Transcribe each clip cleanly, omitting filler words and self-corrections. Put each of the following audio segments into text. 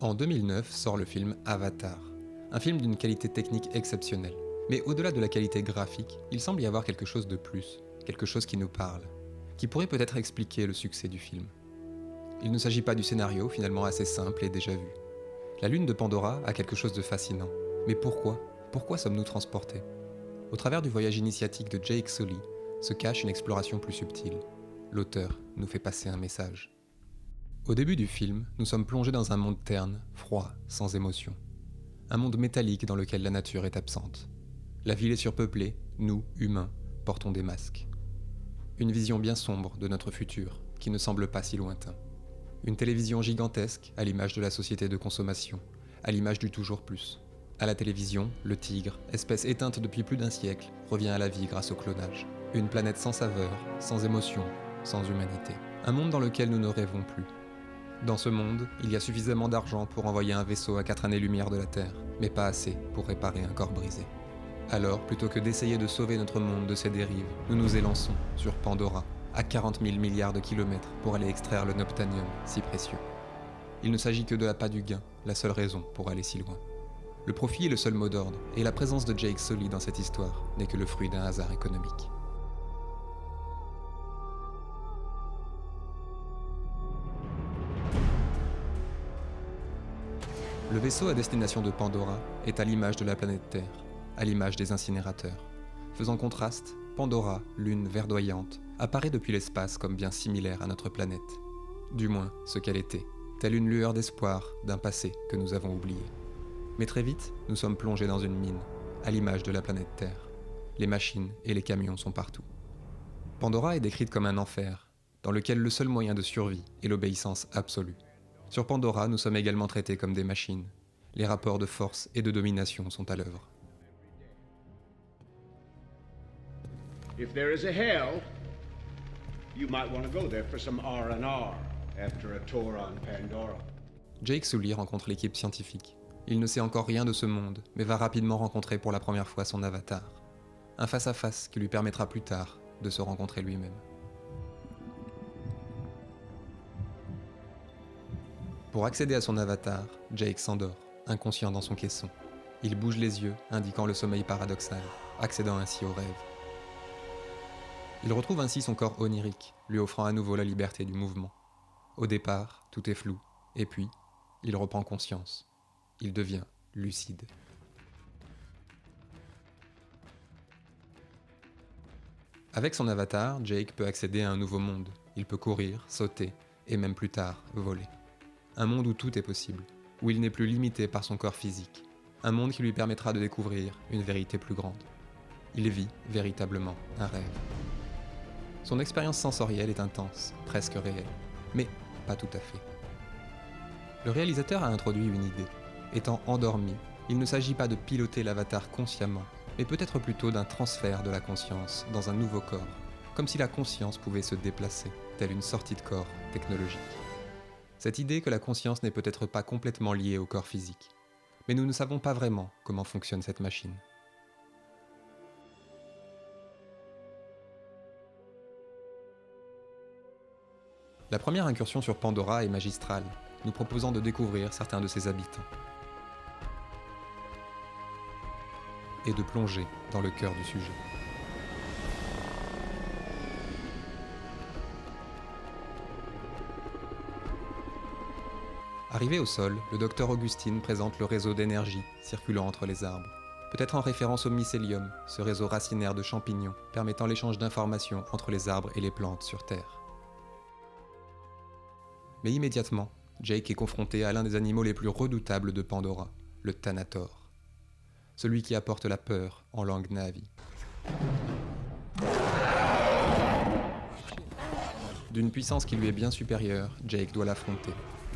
En 2009 sort le film Avatar, un film d'une qualité technique exceptionnelle. Mais au-delà de la qualité graphique, il semble y avoir quelque chose de plus, quelque chose qui nous parle, qui pourrait peut-être expliquer le succès du film. Il ne s'agit pas du scénario, finalement assez simple et déjà vu. La lune de Pandora a quelque chose de fascinant. Mais pourquoi ? Pourquoi sommes-nous transportés ? Au travers du voyage initiatique de Jake Sully se cache une exploration plus subtile. L'auteur nous fait passer un message. Au début du film, nous sommes plongés dans un monde terne, froid, sans émotion. Un monde métallique dans lequel la nature est absente. La ville est surpeuplée, nous, humains, portons des masques. Une vision bien sombre de notre futur, qui ne semble pas si lointain. Une télévision gigantesque, à l'image de la société de consommation, à l'image du toujours plus. À la télévision, le tigre, espèce éteinte depuis plus d'un siècle, revient à la vie grâce au clonage. Une planète sans saveur, sans émotion, sans humanité. Un monde dans lequel nous ne rêvons plus. Dans ce monde, il y a suffisamment d'argent pour envoyer un vaisseau à 4 années-lumière de la Terre, mais pas assez pour réparer un corps brisé. Alors, plutôt que d'essayer de sauver notre monde de ces dérives, nous nous élançons sur Pandora, à 40 000 milliards de kilomètres pour aller extraire le noptanium, si précieux. Il ne s'agit que de l'appât du gain, la seule raison pour aller si loin. Le profit est le seul mot d'ordre, et la présence de Jake Sully dans cette histoire n'est que le fruit d'un hasard économique. Le vaisseau à destination de Pandora est à l'image de la planète Terre, à l'image des incinérateurs. Faisant contraste, Pandora, lune verdoyante, apparaît depuis l'espace comme bien similaire à notre planète. Du moins, ce qu'elle était, telle une lueur d'espoir d'un passé que nous avons oublié. Mais très vite, nous sommes plongés dans une mine, à l'image de la planète Terre. Les machines et les camions sont partout. Pandora est décrite comme un enfer, dans lequel le seul moyen de survie est l'obéissance absolue. Sur Pandora, nous sommes également traités comme des machines. Les rapports de force et de domination sont à l'œuvre. If there is a hell, you might want to go there for some R&R after a tour on Pandora. Jake Sully rencontre l'équipe scientifique. Il ne sait encore rien de ce monde, mais va rapidement rencontrer pour la première fois son avatar. Un face-à-face qui lui permettra plus tard de se rencontrer lui-même. Pour accéder à son avatar, Jake s'endort, inconscient dans son caisson. Il bouge les yeux, indiquant le sommeil paradoxal, accédant ainsi au rêve. Il retrouve ainsi son corps onirique, lui offrant à nouveau la liberté du mouvement. Au départ, tout est flou, et puis, il reprend conscience. Il devient lucide. Avec son avatar, Jake peut accéder à un nouveau monde. Il peut courir, sauter, et même plus tard, voler. Un monde où tout est possible, où il n'est plus limité par son corps physique. Un monde qui lui permettra de découvrir une vérité plus grande. Il vit véritablement un rêve. Son expérience sensorielle est intense, presque réelle, mais pas tout à fait. Le réalisateur a introduit une idée. Étant endormi, il ne s'agit pas de piloter l'avatar consciemment, mais peut-être plutôt d'un transfert de la conscience dans un nouveau corps, comme si la conscience pouvait se déplacer, telle une sortie de corps technologique. Cette idée que la conscience n'est peut-être pas complètement liée au corps physique, mais nous ne savons pas vraiment comment fonctionne cette machine. La première incursion sur Pandora est magistrale, nous proposant de découvrir certains de ses habitants. Et de plonger dans le cœur du sujet. Arrivé au sol, le docteur Augustine présente le réseau d'énergie circulant entre les arbres. Peut-être en référence au mycélium, ce réseau racinaire de champignons permettant l'échange d'informations entre les arbres et les plantes sur Terre. Mais immédiatement, Jake est confronté à l'un des animaux les plus redoutables de Pandora, le Thanator. Celui qui apporte la peur en langue Na'vi. D'une puissance qui lui est bien supérieure, Jake doit l'affronter,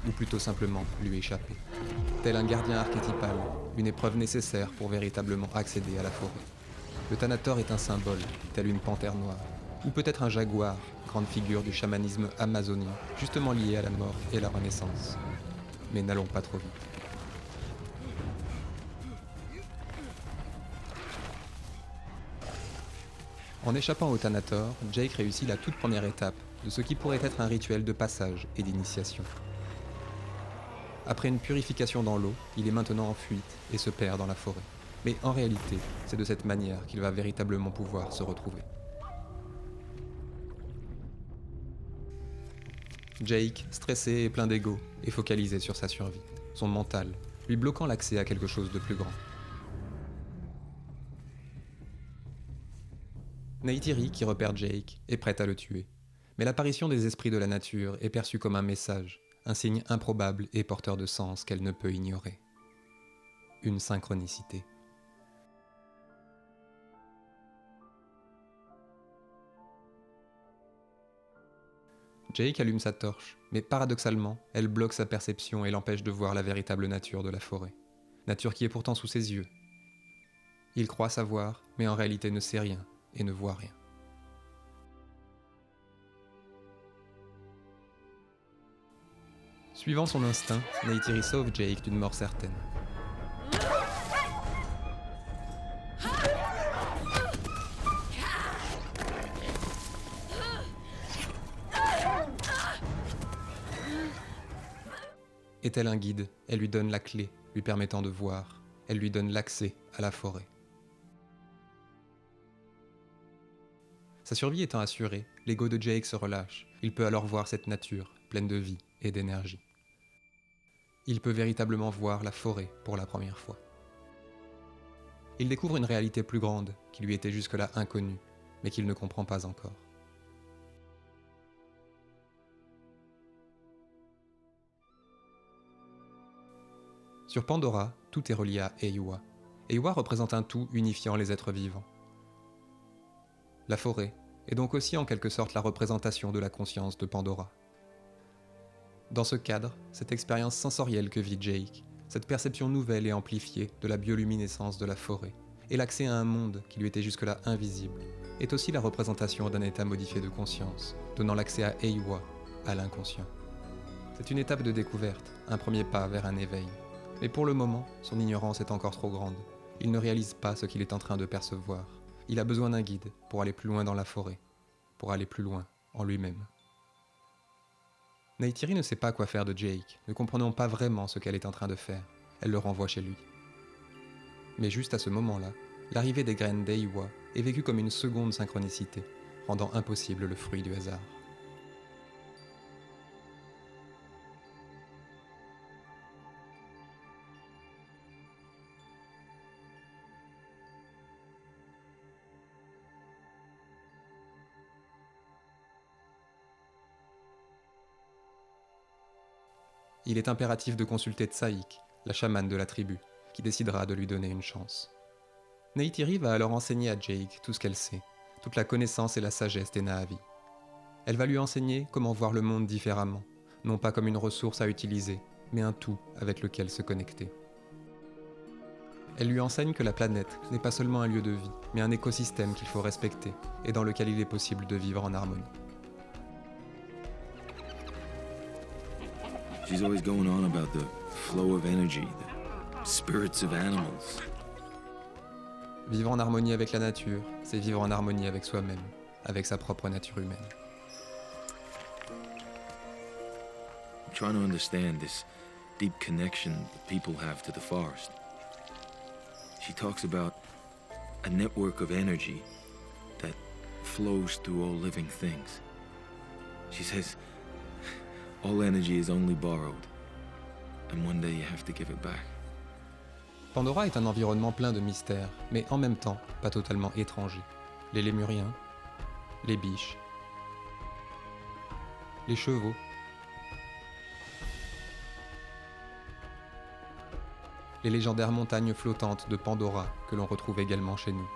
ou plutôt simplement lui échapper. Tel un gardien archétypal, une épreuve nécessaire pour véritablement accéder à la forêt. Le Thanator est un symbole, tel une panthère noire, ou peut-être un jaguar, grande figure du chamanisme amazonien, justement lié à la mort et la renaissance. Mais n'allons pas trop vite. En échappant au Thanator, Jake réussit la toute première étape de ce qui pourrait être un rituel de passage et d'initiation. Après une purification dans l'eau, il est maintenant en fuite et se perd dans la forêt. Mais en réalité, c'est de cette manière qu'il va véritablement pouvoir se retrouver. Jake, stressé et plein d'ego, est focalisé sur sa survie, son mental, lui bloquant l'accès à quelque chose de plus grand. Neytiri, qui repère Jake, est prête à le tuer. Mais l'apparition des esprits de la nature est perçue comme un message, un signe improbable et porteur de sens qu'elle ne peut ignorer. Une synchronicité. Jake allume sa torche, mais paradoxalement, elle bloque sa perception et l'empêche de voir la véritable nature de la forêt. Nature qui est pourtant sous ses yeux. Il croit savoir, mais en réalité ne sait rien et ne voit rien. Suivant son instinct, Neytiri sauve Jake d'une mort certaine. Est-elle un guide? Elle lui donne la clé, lui permettant de voir. Elle lui donne l'accès à la forêt. Sa survie étant assurée, l'ego de Jake se relâche. Il peut alors voir cette nature, pleine de vie et d'énergie. Il peut véritablement voir la forêt pour la première fois. Il découvre une réalité plus grande, qui lui était jusque-là inconnue, mais qu'il ne comprend pas encore. Sur Pandora, tout est relié à Eywa. Eywa représente un tout unifiant les êtres vivants. La forêt est donc aussi en quelque sorte la représentation de la conscience de Pandora. Dans ce cadre, cette expérience sensorielle que vit Jake, cette perception nouvelle et amplifiée de la bioluminescence de la forêt, et l'accès à un monde qui lui était jusque-là invisible, est aussi la représentation d'un état modifié de conscience, donnant l'accès à Eywa, à l'inconscient. C'est une étape de découverte, un premier pas vers un éveil. Mais pour le moment, son ignorance est encore trop grande. Il ne réalise pas ce qu'il est en train de percevoir. Il a besoin d'un guide pour aller plus loin dans la forêt, pour aller plus loin en lui-même. Neytiri ne sait pas quoi faire de Jake, ne comprenant pas vraiment ce qu'elle est en train de faire. Elle le renvoie chez lui. Mais juste à ce moment-là, l'arrivée des graines d'Eywa est vécue comme une seconde synchronicité, rendant impossible le fruit du hasard. Il est impératif de consulter Tsaïk, la chamane de la tribu, qui décidera de lui donner une chance. Neytiri va alors enseigner à Jake tout ce qu'elle sait, toute la connaissance et la sagesse des Na'vi. Elle va lui enseigner comment voir le monde différemment, non pas comme une ressource à utiliser, mais un tout avec lequel se connecter. Elle lui enseigne que la planète n'est pas seulement un lieu de vie, mais un écosystème qu'il faut respecter et dans lequel il est possible de vivre en harmonie. She's always going on about the flow of energy, the spirits of animals. Vivre en harmonie avec la nature, c'est vivre en harmonie avec soi-même, avec sa propre nature humaine. I'm trying to understand this deep connection that people have to the forest. She talks about a network of energy that flows through all living things. She says all energy is only borrowed, and one day you have to give it back. Pandora est un environnement plein de mystères, mais en même temps pas totalement étranger. Les lémuriens, les biches, les chevaux, les légendaires montagnes flottantes de Pandora que l'on retrouve également chez nous.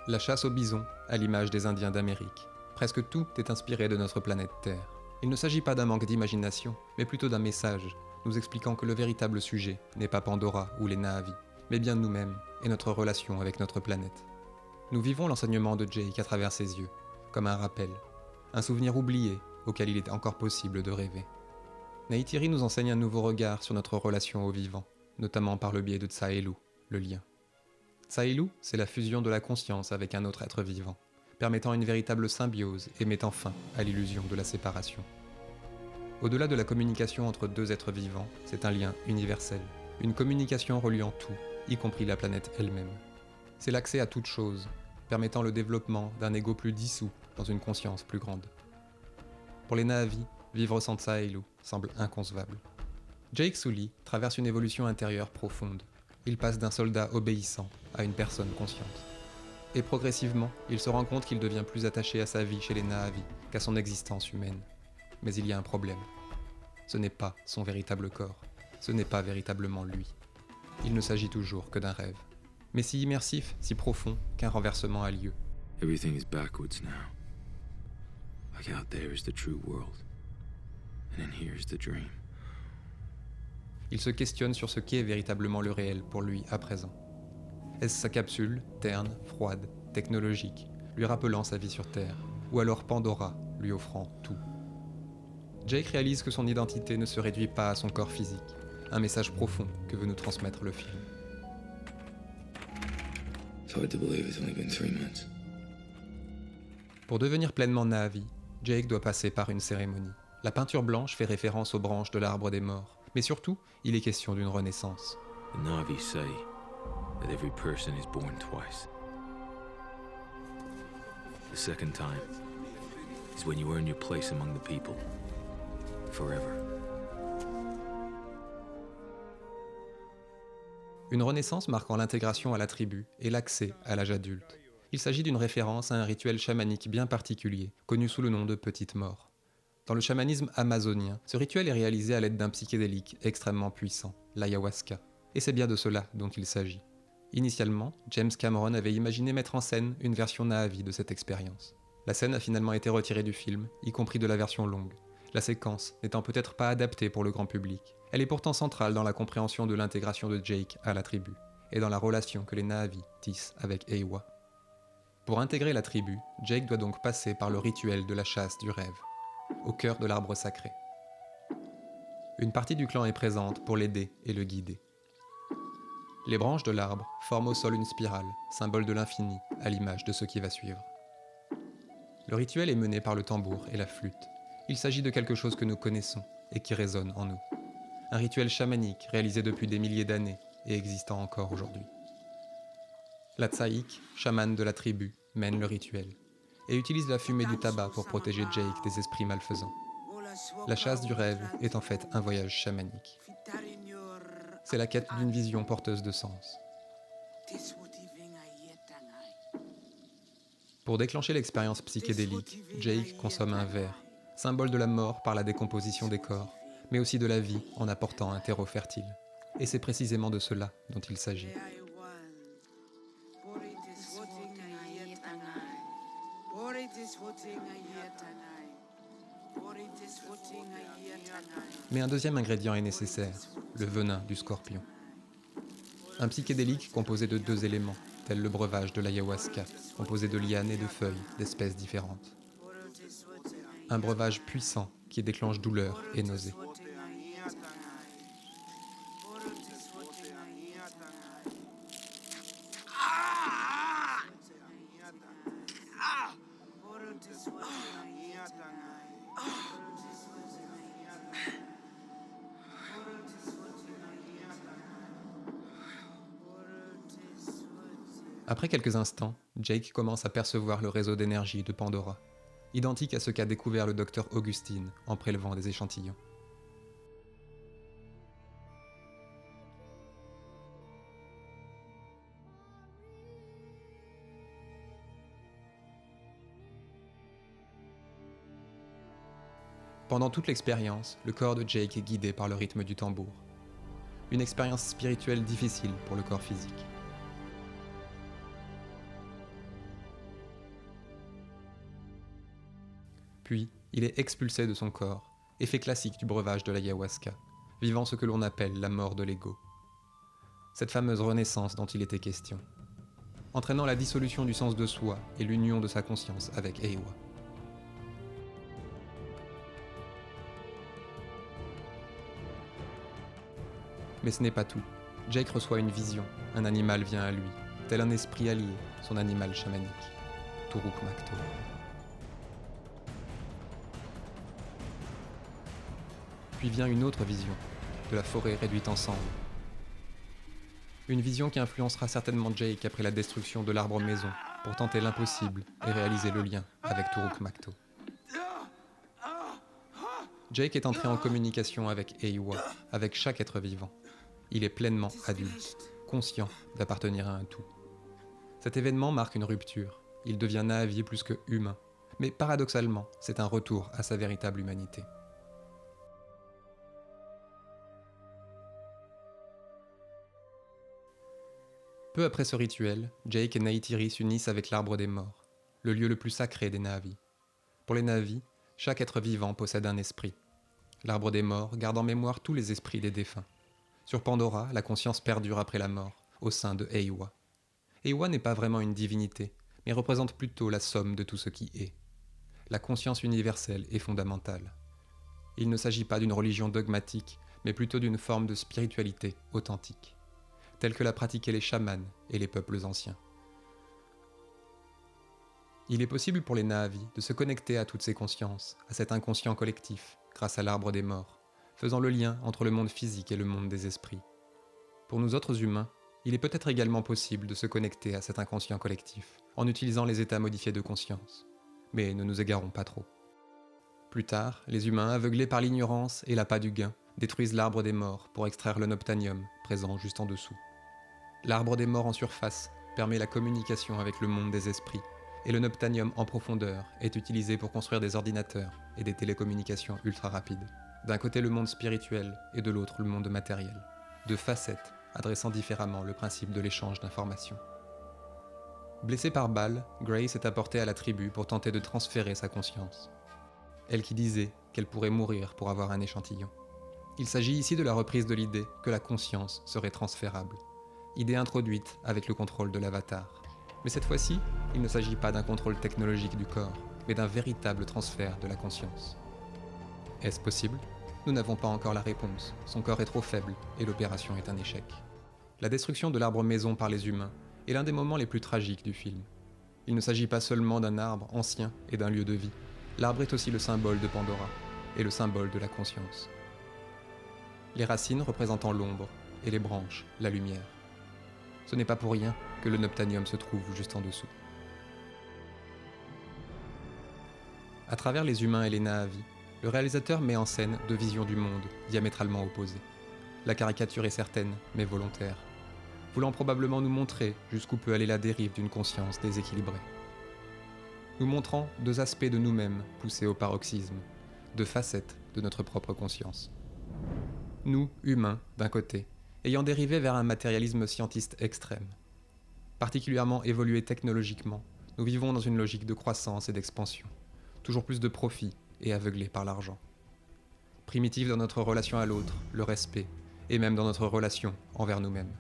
La chasse au bison, à l'image des Indiens d'Amérique. Presque tout est inspiré de notre planète Terre. Il ne s'agit pas d'un manque d'imagination, mais plutôt d'un message, nous expliquant que le véritable sujet n'est pas Pandora ou les Na'vi, mais bien nous-mêmes et notre relation avec notre planète. Nous vivons l'enseignement de Jake à travers ses yeux, comme un rappel, un souvenir oublié auquel il est encore possible de rêver. Neytiri nous enseigne un nouveau regard sur notre relation au vivant, notamment par le biais de Tsaelu, le lien. Tsaelu, c'est la fusion de la conscience avec un autre être vivant. permettant une véritable symbiose et mettant fin à l'illusion de la séparation. Au-delà de la communication entre deux êtres vivants, c'est un lien universel, une communication reliant tout, y compris la planète elle-même. C'est l'accès à toute chose, permettant le développement d'un ego plus dissous dans une conscience plus grande. Pour les Na'vi, vivre sans Tsah'Eelu semble inconcevable. Jake Sully traverse une évolution intérieure profonde. Il passe d'un soldat obéissant à une personne consciente. Et progressivement, il se rend compte qu'il devient plus attaché à sa vie chez les Na'vi qu'à son existence humaine. Mais il y a un problème. Ce n'est pas son véritable corps. Ce n'est pas véritablement lui. Il ne s'agit toujours que d'un rêve. Mais si immersif, si profond, qu'un renversement a lieu. Everything is backwards now. Like out there is the true world. And in here is the dream. Il se questionne sur ce qu'est véritablement le réel pour lui à présent. Est-ce sa capsule, terne, froide, technologique, lui rappelant sa vie sur Terre, ou alors Pandora, lui offrant tout? Jake réalise que son identité ne se réduit pas à son corps physique, un message profond que veut nous transmettre le film. It's hard to believe it's only been 3 months. Pour devenir pleinement Na'vi, Jake doit passer par une cérémonie. La peinture blanche fait référence aux branches de l'arbre des morts, mais surtout, il est question d'une renaissance. The Na'vi say that every person is born twice. The second time is when you earn your place among the people. Forever. Une renaissance marquant l'intégration à la tribu et l'accès à l'âge adulte. Il s'agit d'une référence à un rituel chamanique bien particulier, connu sous le nom de Petite Mort. Dans le chamanisme amazonien, ce rituel est réalisé à l'aide d'un psychédélique extrêmement puissant, l'ayahuasca. Et c'est bien de cela dont il s'agit. Initialement, James Cameron avait imaginé mettre en scène une version Na'vi de cette expérience. La scène a finalement été retirée du film, y compris de la version longue. La séquence n'étant peut-être pas adaptée pour le grand public. Elle est pourtant centrale dans la compréhension de l'intégration de Jake à la tribu, et dans la relation que les Na'vi tissent avec Eywa. Pour intégrer la tribu, Jake doit donc passer par le rituel de la chasse du rêve, au cœur de l'arbre sacré. Une partie du clan est présente pour l'aider et le guider. Les branches de l'arbre forment au sol une spirale, symbole de l'infini, à l'image de ce qui va suivre. Le rituel est mené par le tambour et la flûte. Il s'agit de quelque chose que nous connaissons et qui résonne en nous. Un rituel chamanique réalisé depuis des milliers d'années et existant encore aujourd'hui. La Tsaïk, chamane de la tribu, mène le rituel et utilise la fumée du tabac pour protéger Jake des esprits malfaisants. La chasse du rêve est en fait un voyage chamanique. C'est la quête d'une vision porteuse de sens. Pour déclencher l'expérience psychédélique, Jake consomme un verre, symbole de la mort par la décomposition des corps, mais aussi de la vie en apportant un terreau fertile. Et c'est précisément de cela dont il s'agit. Mais un deuxième ingrédient est nécessaire, le venin du scorpion. Un psychédélique composé de 2 éléments, tel le breuvage de l'ayahuasca, composé de lianes et de feuilles d'espèces différentes. Un breuvage puissant qui déclenche douleur et nausée. Après quelques instants, Jake commence à percevoir le réseau d'énergie de Pandora, identique à ce qu'a découvert le docteur Augustine en prélevant des échantillons. Pendant toute l'expérience, le corps de Jake est guidé par le rythme du tambour. Une expérience spirituelle difficile pour le corps physique. Puis, il est expulsé de son corps, effet classique du breuvage de l'ayahuasca, vivant ce que l'on appelle la mort de l'ego. Cette fameuse renaissance dont il était question, entraînant la dissolution du sens de soi et l'union de sa conscience avec Eywa. Mais ce n'est pas tout. Jake reçoit une vision, un animal vient à lui, tel un esprit allié, son animal chamanique. Turuk Makto. Puis vient une autre vision, de la forêt réduite en cendres. Une vision qui influencera certainement Jake après la destruction de l'arbre maison, pour tenter l'impossible et réaliser le lien avec Turuk Makto. Jake est entré en communication avec Eywa, avec chaque être vivant. Il est pleinement adulte, conscient d'appartenir à un tout. Cet événement marque une rupture. Il devient Na'vi plus que humain. Mais paradoxalement, c'est un retour à sa véritable humanité. Peu après ce rituel, Jake et Neytiri s'unissent avec l'Arbre des Morts, le lieu le plus sacré des Na'vi. Pour les Na'vi, chaque être vivant possède un esprit. L'Arbre des Morts garde en mémoire tous les esprits des défunts. Sur Pandora, la conscience perdure après la mort, au sein de Eywa. Eywa n'est pas vraiment une divinité, mais représente plutôt la somme de tout ce qui est. La conscience universelle est fondamentale. Il ne s'agit pas d'une religion dogmatique, mais plutôt d'une forme de spiritualité authentique, telle que la pratiquaient les chamans et les peuples anciens. Il est possible pour les Na'vi de se connecter à toutes ces consciences, à cet inconscient collectif, grâce à l'Arbre des Morts, faisant le lien entre le monde physique et le monde des esprits. Pour nous autres humains, il est peut-être également possible de se connecter à cet inconscient collectif, en utilisant les états modifiés de conscience. Mais ne nous égarons pas trop. Plus tard, les humains, aveuglés par l'ignorance et l'appât du gain, détruisent l'Arbre des Morts pour extraire le Noptanium, présent juste en dessous. L'Arbre des Morts en surface permet la communication avec le monde des esprits, et le Noptanium en profondeur est utilisé pour construire des ordinateurs et des télécommunications ultra rapides. D'un côté le monde spirituel et de l'autre le monde matériel. Deux facettes adressant différemment le principe de l'échange d'informations. Blessée par balle, Grey s'est apportée à la tribu pour tenter de transférer sa conscience. Elle qui disait qu'elle pourrait mourir pour avoir un échantillon. Il s'agit ici de la reprise de l'idée que la conscience serait transférable. Idée introduite avec le contrôle de l'avatar. Mais cette fois-ci, il ne s'agit pas d'un contrôle technologique du corps, mais d'un véritable transfert de la conscience. Est-ce possible ? Nous n'avons pas encore la réponse, son corps est trop faible et l'opération est un échec. La destruction de l'arbre maison par les humains est l'un des moments les plus tragiques du film. Il ne s'agit pas seulement d'un arbre ancien et d'un lieu de vie. L'arbre est aussi le symbole de Pandora et le symbole de la conscience. Les racines représentant l'ombre et les branches, la lumière. Ce n'est pas pour rien que le Noptanium se trouve juste en dessous. À travers les humains et les Na'vi, le réalisateur met en scène deux visions du monde diamétralement opposées. La caricature est certaine, mais volontaire, voulant probablement nous montrer jusqu'où peut aller la dérive d'une conscience déséquilibrée. Nous montrant deux aspects de nous-mêmes poussés au paroxysme, deux facettes de notre propre conscience. Nous, humains, d'un côté, ayant dérivé vers un matérialisme scientiste extrême. Particulièrement évolué technologiquement, nous vivons dans une logique de croissance et d'expansion, toujours plus de profit et aveuglés par l'argent. Primitifs dans notre relation à l'autre, le respect, et même dans notre relation envers nous-mêmes.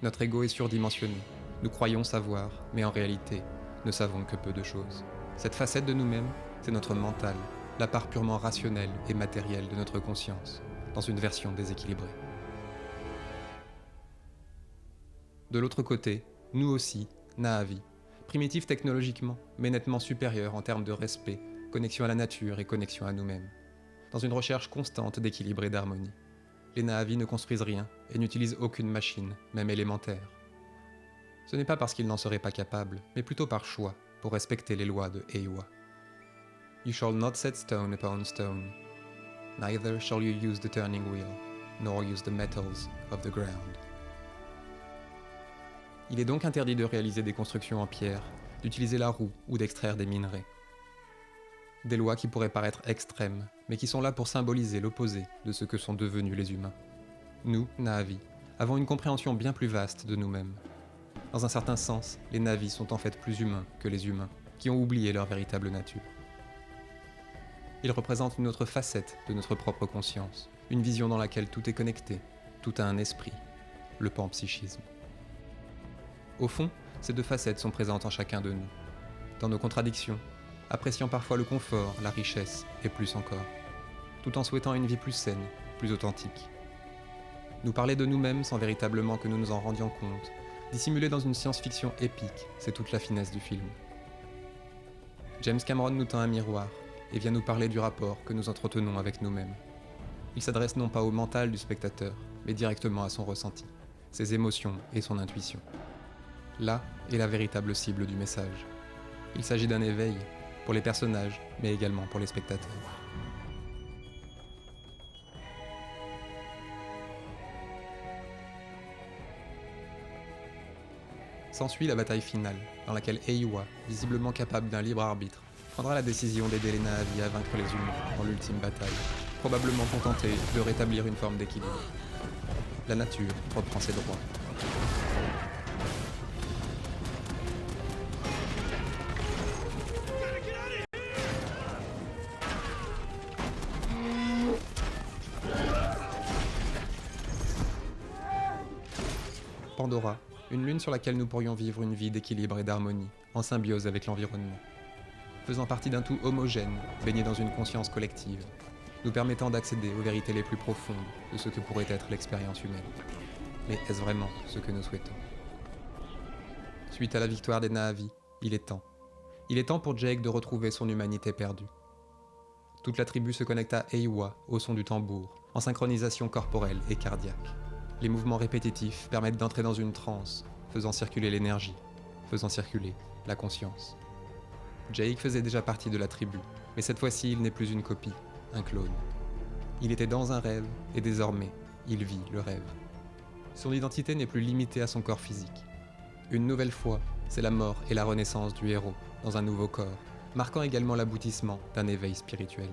Notre ego est surdimensionné, nous croyons savoir, mais en réalité, ne savons que peu de choses. Cette facette de nous-mêmes, c'est notre mental, la part purement rationnelle et matérielle de notre conscience, dans une version déséquilibrée. De l'autre côté, nous aussi, Na'vi, primitifs technologiquement, mais nettement supérieurs en termes de respect, connexion à la nature et connexion à nous-mêmes, dans une recherche constante d'équilibre et d'harmonie. Les Na'vi ne construisent rien et n'utilisent aucune machine, même élémentaire. Ce n'est pas parce qu'ils n'en seraient pas capables, mais plutôt par choix, pour respecter les lois de Eywa. You shall not set stone upon stone, neither shall you use the turning wheel, nor use the metals of the ground. Il est donc interdit de réaliser des constructions en pierre, d'utiliser la roue ou d'extraire des minerais. Des lois qui pourraient paraître extrêmes, mais qui sont là pour symboliser l'opposé de ce que sont devenus les humains. Nous, Na'vi, avons une compréhension bien plus vaste de nous-mêmes. Dans un certain sens, les Na'vi sont en fait plus humains que les humains, qui ont oublié leur véritable nature. Ils représentent une autre facette de notre propre conscience, une vision dans laquelle tout est connecté, tout a un esprit, le panpsychisme. Au fond, ces deux facettes sont présentes en chacun de nous, dans nos contradictions, appréciant parfois le confort, la richesse et plus encore, tout en souhaitant une vie plus saine, plus authentique. Nous parler de nous-mêmes sans véritablement que nous nous en rendions compte, dissimulé dans une science-fiction épique, c'est toute la finesse du film. James Cameron nous tend un miroir et vient nous parler du rapport que nous entretenons avec nous-mêmes. Il s'adresse non pas au mental du spectateur, mais directement à son ressenti, ses émotions et son intuition. Là est la véritable cible du message. Il s'agit d'un éveil, pour les personnages, mais également pour les spectateurs. S'ensuit la bataille finale, dans laquelle Eywa, visiblement capable d'un libre arbitre, prendra la décision d'aider les Na'vi à vaincre les humains dans l'ultime bataille, probablement contenté de rétablir une forme d'équilibre. La nature reprend ses droits. Pandora, une lune sur laquelle nous pourrions vivre une vie d'équilibre et d'harmonie, en symbiose avec l'environnement. Faisant partie d'un tout homogène, baigné dans une conscience collective, nous permettant d'accéder aux vérités les plus profondes de ce que pourrait être l'expérience humaine. Mais est-ce vraiment ce que nous souhaitons? Suite à la victoire des Na'vi, il est temps. Il est temps pour Jake de retrouver son humanité perdue. Toute la tribu se connecte à Eywa au son du tambour, en synchronisation corporelle et cardiaque. Les mouvements répétitifs permettent d'entrer dans une transe, faisant circuler l'énergie, faisant circuler la conscience. Jake faisait déjà partie de la tribu, mais cette fois-ci il n'est plus une copie, un clone. Il était dans un rêve, et désormais, il vit le rêve. Son identité n'est plus limitée à son corps physique. Une nouvelle fois, c'est la mort et la renaissance du héros, dans un nouveau corps, marquant également l'aboutissement d'un éveil spirituel.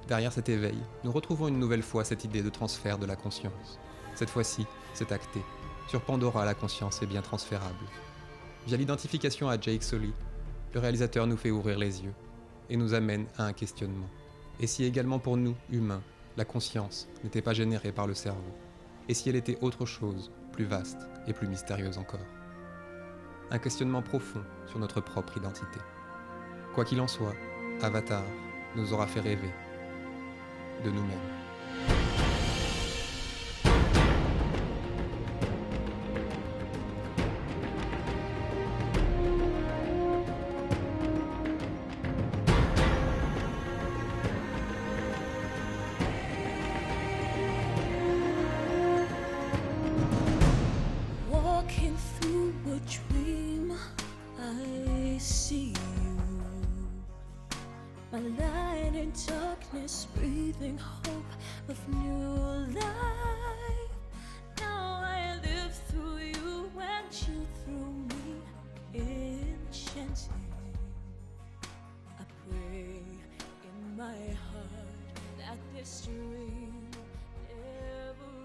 Derrière cet éveil, nous retrouvons une nouvelle fois cette idée de transfert de la conscience. Cette fois-ci, c'est acté. Sur Pandora, la conscience est bien transférable. Via l'identification à Jake Sully, le réalisateur nous fait ouvrir les yeux et nous amène à un questionnement. Et si également pour nous, humains, la conscience n'était pas générée par le cerveau? Et si elle était autre chose, plus vaste et plus mystérieuse encore? Un questionnement profond sur notre propre identité. Quoi qu'il en soit, Avatar nous aura fait rêver de nous-mêmes. Walking through a dream, I see you. My light in darkness, breathing hope of new life. Now I live through you and you through me, enchanting. I pray in my heart that this dream